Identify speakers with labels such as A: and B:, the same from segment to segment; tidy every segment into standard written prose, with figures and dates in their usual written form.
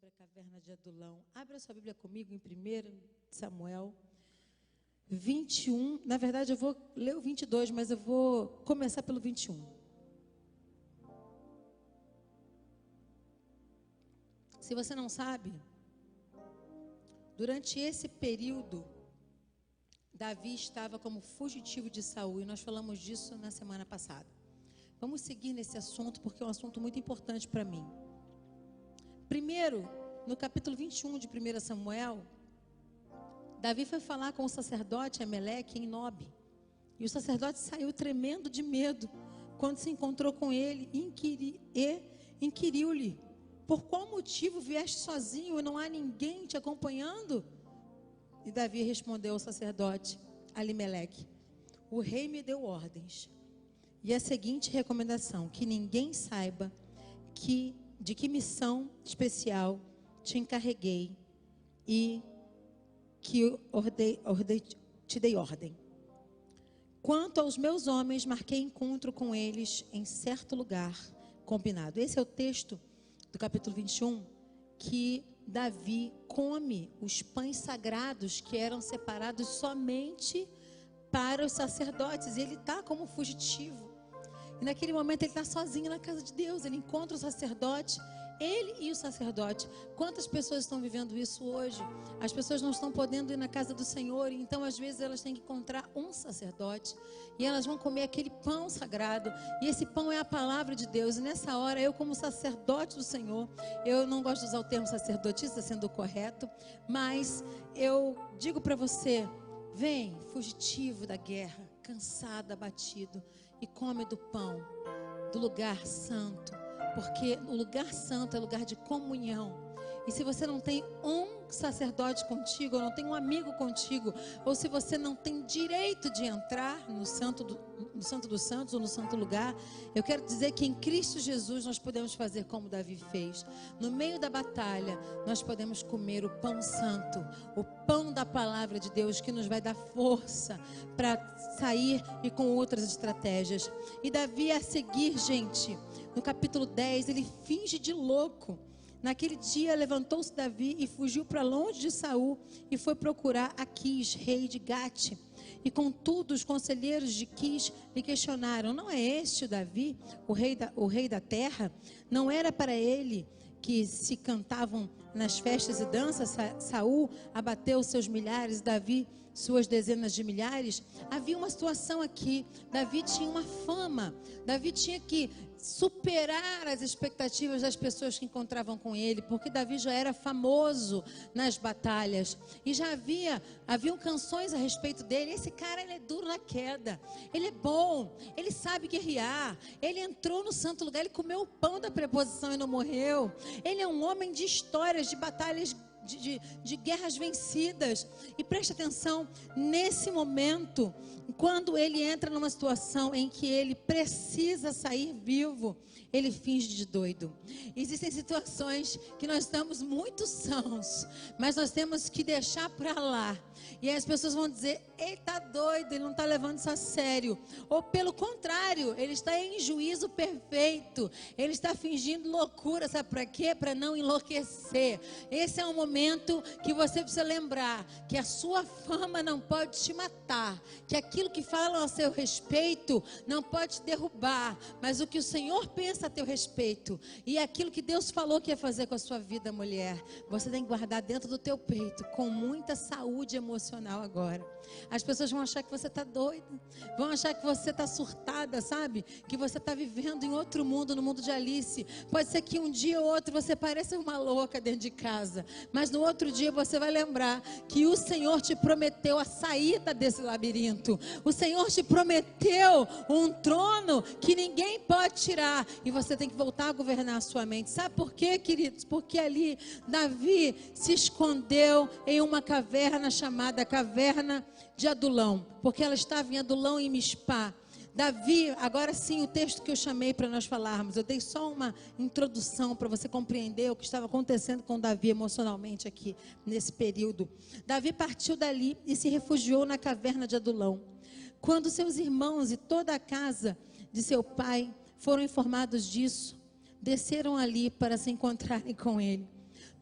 A: sobre a caverna de Adulão. Abra sua Bíblia comigo em 1 Samuel 21. Na verdade, eu vou ler o 22, mas eu vou começar pelo 21. Se você não sabe, durante esse período, Davi estava como fugitivo de Saul, e nós falamos disso na semana passada. Vamos seguir nesse assunto, porque é um assunto muito importante para mim. Primeiro, no capítulo 21 de 1 Samuel, Davi foi falar com o sacerdote Ameleque em Nob. E o sacerdote saiu tremendo de medo quando se encontrou com ele e inquiriu-lhe: por qual motivo vieste sozinho e não há ninguém te acompanhando? E Davi respondeu ao sacerdote Alimeleque: o rei me deu ordens. E a seguinte recomendação: que ninguém saiba de que missão especial te encarreguei e que te dei ordem. Quanto aos meus homens, marquei encontro com eles em certo lugar combinado. Esse é o texto do capítulo 21, que Davi come os pães sagrados que eram separados somente para os sacerdotes. Ele está como fugitivo. E naquele momento ele está sozinho na casa de Deus. Ele encontra o sacerdote, ele e o sacerdote. Quantas pessoas estão vivendo isso hoje? As pessoas não estão podendo ir na casa do Senhor, e então às vezes elas têm que encontrar um sacerdote, e elas vão comer aquele pão sagrado, e esse pão é a palavra de Deus. E nessa hora, eu como sacerdote do Senhor, eu não gosto de usar o termo sacerdotisa, sendo correto, mas eu digo para você: vem, fugitivo da guerra, cansado, abatido, e come do pão do lugar santo, porque o lugar santo é lugar de comunhão. E se você não tem um sacerdote contigo, ou não tem um amigo contigo, ou se você não tem direito de entrar no Santo dos Santos, ou no santo lugar, eu quero dizer que em Cristo Jesus nós podemos fazer como Davi fez. No meio da batalha, nós podemos comer o pão santo, o pão da palavra de Deus, que nos vai dar força para sair e com outras estratégias. E Davi, a seguir, gente, no capítulo 10, ele finge de louco. Naquele dia levantou-se Davi e fugiu para longe de Saul e foi procurar Aquis, rei de Gate. E contudo os conselheiros de Quis lhe questionaram: não é este o Davi, o rei da terra? Não era para ele que se cantavam nas festas e danças? Saul abateu seus milhares, Davi suas dezenas de milhares. Havia uma situação aqui. Davi tinha uma fama, Davi tinha que superar as expectativas das pessoas que encontravam com ele, porque Davi já era famoso nas batalhas, e já haviam canções a respeito dele. Esse cara, ele é duro na queda, ele é bom, ele sabe guerrear, ele entrou no santo lugar, ele comeu o pão da preposição e não morreu, ele é um homem de histórias, de batalhas, de guerras vencidas. E preste atenção, nesse momento, quando ele entra numa situação em que ele precisa sair vivo, ele finge de doido. Existem situações que nós estamos muito sãos, mas nós temos que deixar para lá, e aí as pessoas vão dizer: ele está doido, ele não está levando isso a sério. Ou pelo contrário, ele está em juízo perfeito, ele está fingindo loucura. Sabe para quê? Para não enlouquecer. Esse é um momento que você precisa lembrar que a sua fama não pode te matar, que aquilo que falam a seu respeito não pode te derrubar, mas o que o Senhor pensa a teu respeito, e aquilo que Deus falou que ia fazer com a sua vida, mulher, você tem que guardar dentro do teu peito, com muita saúde emocional agora. As pessoas vão achar que você está doida, vão achar que você está surtada, sabe? Que você está vivendo em outro mundo, no mundo de Alice. Pode ser que um dia ou outro você pareça uma louca dentro de casa, mas no outro dia você vai lembrar que o Senhor te prometeu a saída desse labirinto. O Senhor te prometeu um trono que ninguém pode tirar, e você tem que voltar a governar a sua mente. Sabe por quê, queridos? Porque ali Davi se escondeu em uma caverna chamada Caverna de Adulão, porque ela estava em Adulão e Mispá. Davi, agora sim, o texto que eu chamei para nós falarmos, eu dei só uma introdução para você compreender o que estava acontecendo com Davi emocionalmente aqui nesse período. Davi partiu dali e se refugiou na caverna de Adulão. Quando seus irmãos e toda a casa de seu pai foram informados disso, desceram ali para se encontrarem com ele.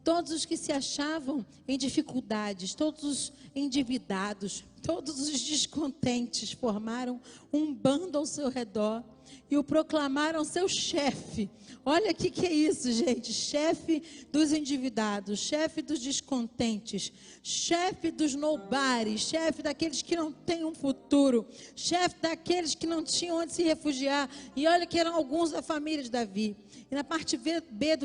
A: Todos os que se achavam em dificuldades, todos os endividados, todos os descontentes formaram um bando ao seu redor e o proclamaram seu chefe. Olha o que é isso, gente. Chefe dos endividados, chefe dos descontentes, chefe dos nobares, chefe daqueles que não têm um futuro, chefe daqueles que não tinham onde se refugiar. E olha que eram alguns da família de Davi. E na parte B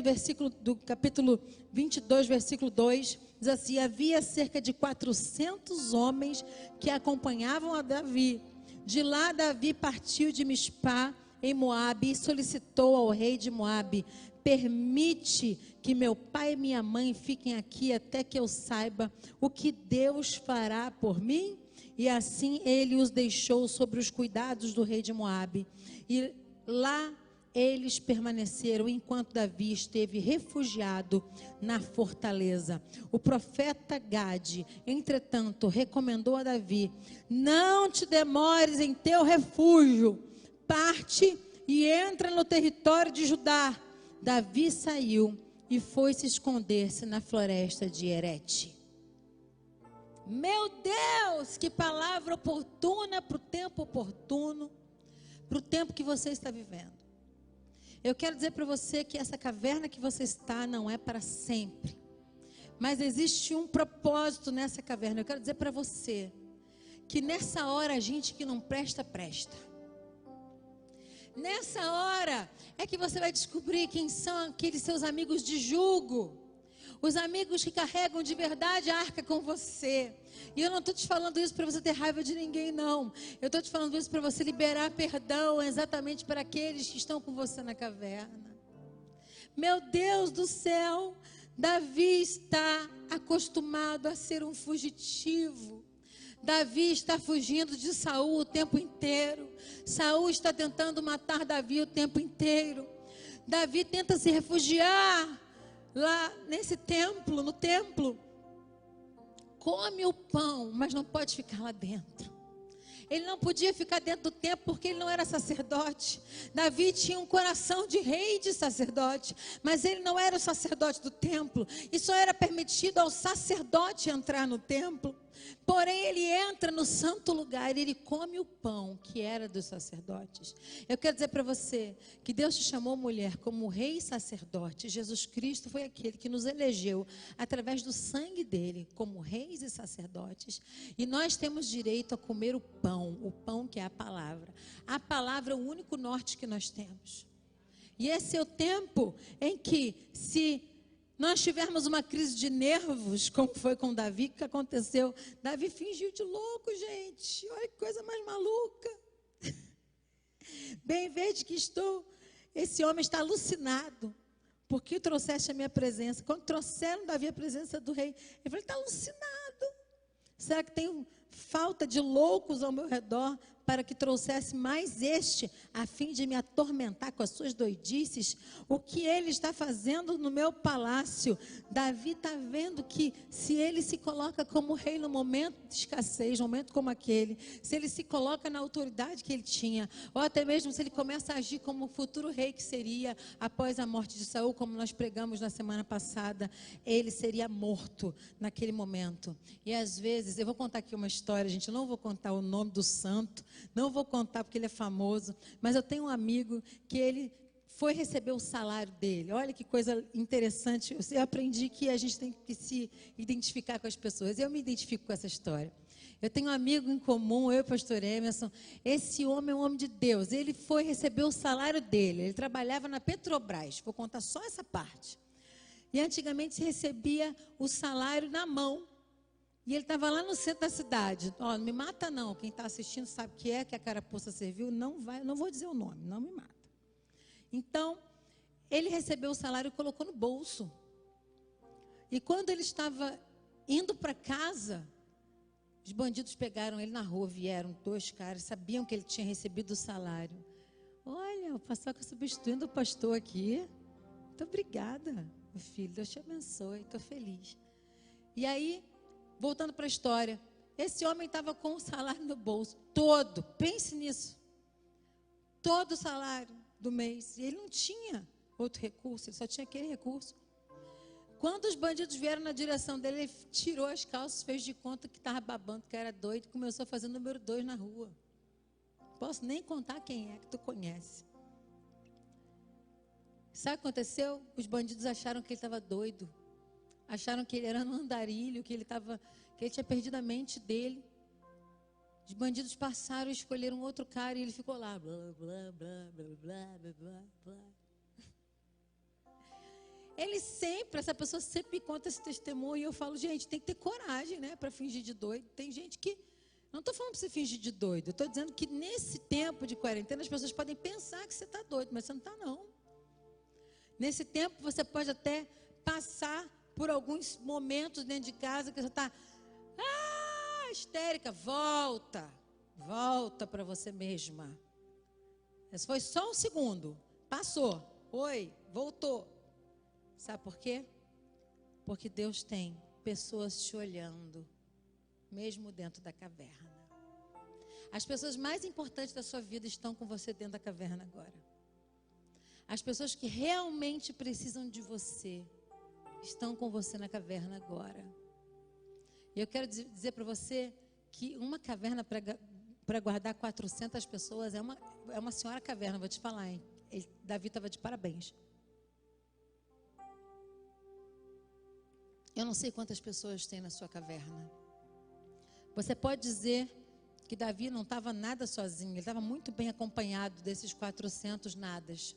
A: do capítulo 22, versículo 2, diz assim: havia cerca de 400 homens que acompanhavam a Davi. De lá Davi partiu de Mispá, em Moabe, e solicitou ao rei de Moabe: permite que meu pai e minha mãe fiquem aqui até que eu saiba o que Deus fará por mim. E assim ele os deixou sobre os cuidados do rei de Moabe. E lá eles permaneceram enquanto Davi esteve refugiado na fortaleza. O profeta Gade, entretanto, recomendou a Davi: não te demores em teu refúgio, parte e entra no território de Judá. Davi saiu e foi se esconder-se na floresta de Herete. Meu Deus, que palavra oportuna para o tempo oportuno, para o tempo que você está vivendo. Eu quero dizer para você que essa caverna que você está não é para sempre. Mas existe um propósito nessa caverna. Eu quero dizer para você que nessa hora a gente que não presta, presta. Nessa hora é que você vai descobrir quem são aqueles seus amigos de jugo. Os amigos que carregam de verdade a arca com você. E eu não estou te falando isso para você ter raiva de ninguém, não. Eu estou te falando isso para você liberar perdão exatamente para aqueles que estão com você na caverna. Meu Deus do céu, Davi está acostumado a ser um fugitivo. Davi está fugindo de Saul o tempo inteiro. Saul está tentando matar Davi o tempo inteiro. Davi tenta se refugiar lá nesse templo, no templo. Come o pão, mas não pode ficar lá dentro. Ele não podia ficar dentro do templo porque ele não era sacerdote. Davi tinha um coração de rei e de sacerdote, mas ele não era o sacerdote do templo. E só era permitido ao sacerdote entrar no templo. Porém, ele entra no santo lugar e ele come o pão que era dos sacerdotes. Eu quero dizer para você que Deus te chamou, mulher, como rei e sacerdote. Jesus Cristo foi aquele que nos elegeu através do sangue dele como reis e sacerdotes. E nós temos direito a comer o pão que é a palavra. A palavra é o único norte que nós temos. E esse é o tempo em que, se nós tivermos uma crise de nervos, como foi com Davi, o que aconteceu? Davi fingiu de louco, gente. Olha que coisa mais maluca. Bem, veja que esse homem está alucinado. Por que trouxeste a minha presença? Quando trouxeram Davi a presença do rei, ele falou: está alucinado. Será que tem falta de loucos ao meu redor para que trouxesse mais este, a fim de me atormentar com as suas doidices? O que ele está fazendo no meu palácio? Davi está vendo que se ele se coloca como rei no momento de escassez, no momento como aquele, se ele se coloca na autoridade que ele tinha, ou até mesmo se ele começa a agir como o futuro rei que seria após a morte de Saul, como nós pregamos na semana passada, ele seria morto naquele momento. E às vezes, eu vou contar aqui uma história, gente, eu não vou contar o nome do santo, não vou contar porque ele é famoso, mas eu tenho um amigo que ele foi receber o salário dele. Olha que coisa interessante. Eu aprendi que a gente tem que se identificar com as pessoas. Eu me identifico com essa história. Eu tenho um amigo em comum, eu e o pastor Emerson. Esse homem é um homem de Deus. Ele foi receber o salário dele. Ele trabalhava na Petrobras. Vou contar só essa parte. E antigamente se recebia o salário na mão. E ele estava lá no centro da cidade. Ó, não me mata não. Quem está assistindo sabe que a carapuça serviu. Não vou dizer o nome, não me mata. Então, ele recebeu o salário e colocou no bolso. E quando ele estava indo para casa, os bandidos pegaram ele na rua, vieram 2 caras, sabiam que ele tinha recebido o salário. Olha, o pastor está substituindo o pastor aqui. Muito obrigada, meu filho. Deus te abençoe, estou feliz. E aí, voltando para a história, esse homem estava com o salário no bolso, todo, pense nisso, todo o salário do mês, e ele não tinha outro recurso, ele só tinha aquele recurso. Quando os bandidos vieram na direção dele, ele tirou as calças, fez de conta que estava babando, que era doido, e começou a fazer número 2 na rua. Posso nem contar quem é que tu conhece. Sabe o que aconteceu? Os bandidos acharam que ele estava doido. Acharam que ele era um andarilho, que ele tinha perdido a mente dele. Os bandidos passaram e escolheram outro cara e ele ficou lá. Blá, blá, blá, blá, blá, blá, blá, blá. Essa pessoa sempre me conta esse testemunho e eu falo, gente, tem que ter coragem, né, para fingir de doido. Tem gente que, não estou falando para você fingir de doido, eu estou dizendo que nesse tempo de quarentena as pessoas podem pensar que você está doido, mas você não está não. Nesse tempo você pode até passar por alguns momentos dentro de casa que você está histérica, volta para você mesma. Esse foi só um segundo, passou, oi, voltou. Sabe por quê? Porque Deus tem pessoas te olhando, mesmo dentro da caverna. As pessoas mais importantes da sua vida estão com você dentro da caverna agora. As pessoas que realmente precisam de você estão com você na caverna agora. E eu quero dizer para você que uma caverna para guardar 400 pessoas é uma senhora caverna, vou te falar, hein? Davi estava de parabéns. Eu não sei quantas pessoas tem na sua caverna. Você pode dizer que Davi não estava nada sozinho, ele estava muito bem acompanhado desses 400 nadas.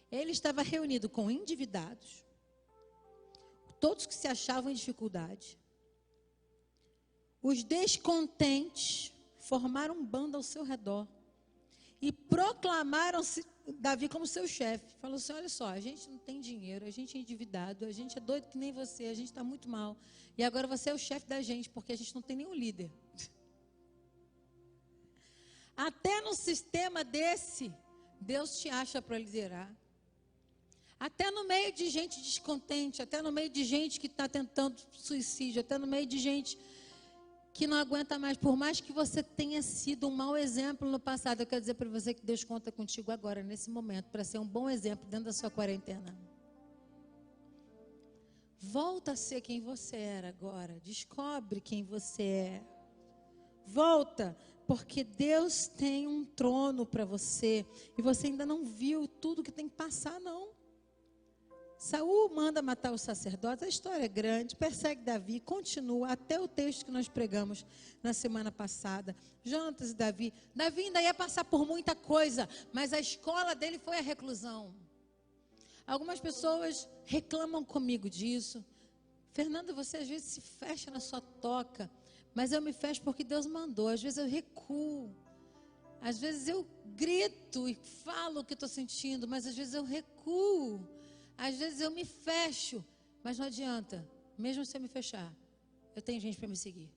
A: Ele estava reunido com endividados, todos que se achavam em dificuldade. Os descontentes formaram um bando ao seu redor e proclamaram-se Davi como seu chefe. Falou assim, olha só, a gente não tem dinheiro, a gente é endividado, a gente é doido que nem você, a gente está muito mal. E agora você é o chefe da gente, porque a gente não tem nenhum líder. Até num sistema desse, Deus te acha para liderar. Até no meio de gente descontente, até no meio de gente que está tentando suicídio, até no meio de gente que não aguenta mais, por mais que você tenha sido um mau exemplo no passado, eu quero dizer para você que Deus conta contigo agora, nesse momento, para ser um bom exemplo dentro da sua quarentena. Volta a ser quem você era agora, descobre quem você é. Volta, porque Deus tem um trono para você, e você ainda não viu tudo que tem que passar, não. Saul manda matar os sacerdotes, a história é grande, persegue Davi, continua até o texto que nós pregamos na semana passada. Jonatas e Davi ainda ia passar por muita coisa, mas a escola dele foi a reclusão. Algumas pessoas reclamam comigo disso. Fernanda, você às vezes se fecha na sua toca, mas eu me fecho porque Deus mandou. Às vezes eu recuo, às vezes eu grito e falo o que estou sentindo, mas às vezes eu recuo. Às vezes eu me fecho, mas não adianta. Mesmo se eu me fechar, eu tenho gente para me seguir.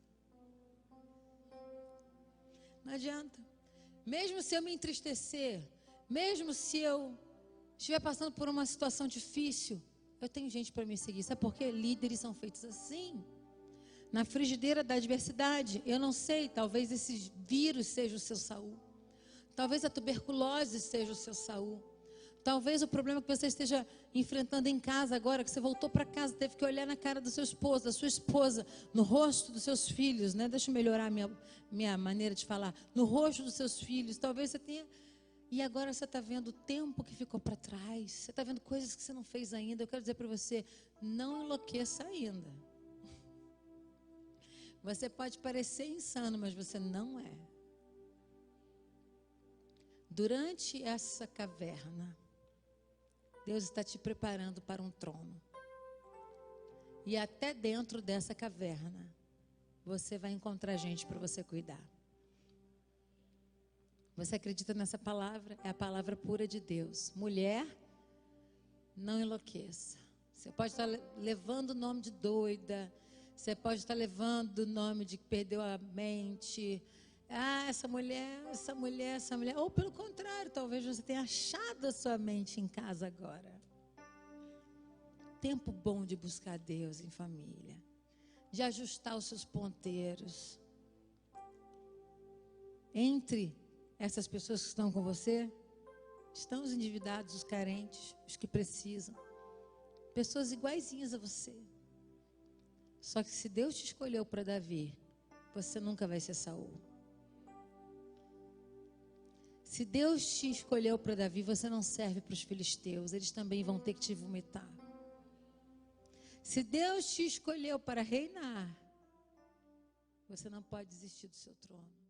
A: Não adianta. Mesmo se eu me entristecer, mesmo se eu estiver passando por uma situação difícil, eu tenho gente para me seguir. Sabe por quê? Líderes são feitos assim. Na frigideira da adversidade, eu não sei, talvez esse vírus seja o seu Saul. Talvez a tuberculose seja o seu Saul. Talvez o problema que você esteja enfrentando em casa agora, que você voltou para casa, teve que olhar na cara do seu esposo, da sua esposa, no rosto dos seus filhos, né? Deixa eu melhorar a minha maneira de falar. No rosto dos seus filhos, talvez você tenha... E agora você está vendo o tempo que ficou para trás, você está vendo coisas que você não fez ainda. Eu quero dizer para você, não enlouqueça ainda. Você pode parecer insano, mas você não é. Durante essa caverna, Deus está te preparando para um trono. E até dentro dessa caverna, você vai encontrar gente para você cuidar. Você acredita nessa palavra? É a palavra pura de Deus. Mulher, não enlouqueça. Você pode estar levando o nome de doida. Você pode estar levando o nome de que perdeu a mente. Ah, essa mulher. Ou pelo contrário, talvez você tenha achado a sua mente em casa agora. Tempo bom de buscar Deus em família. De ajustar os seus ponteiros. Entre essas pessoas que estão com você, estão os endividados, os carentes, os que precisam. pessoas iguaizinhas a você. Só que se Deus te escolheu para Davi, você nunca vai ser Saul. Se Deus te escolheu para Davi, você não serve para os filisteus, eles também vão ter que te vomitar. Se Deus te escolheu para reinar, você não pode desistir do seu trono.